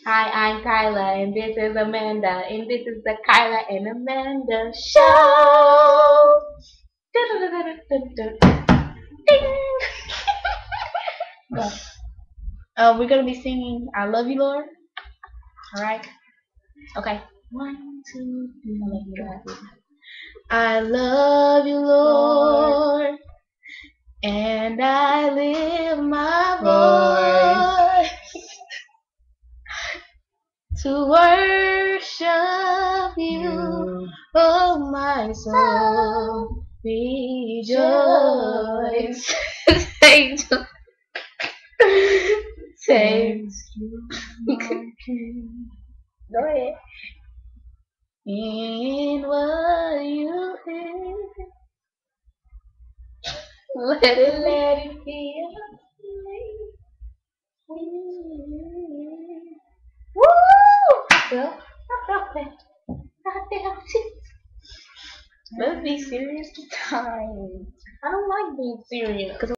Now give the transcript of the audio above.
Hi, I'm Kyla, and this is Amanda, and this is the Kyla and Amanda Show. Ding. We're gonna be singing "I Love You, Lord." All right. Okay. 1, 2, 3, go. I love you, Lord, and I lift my voice to worship you, oh my soul, rejoice. Say, say, go ahead. In what you hear, let it feel. Woo! Well, I felt that. I felt it. Let's be serious this time. I don't like being serious.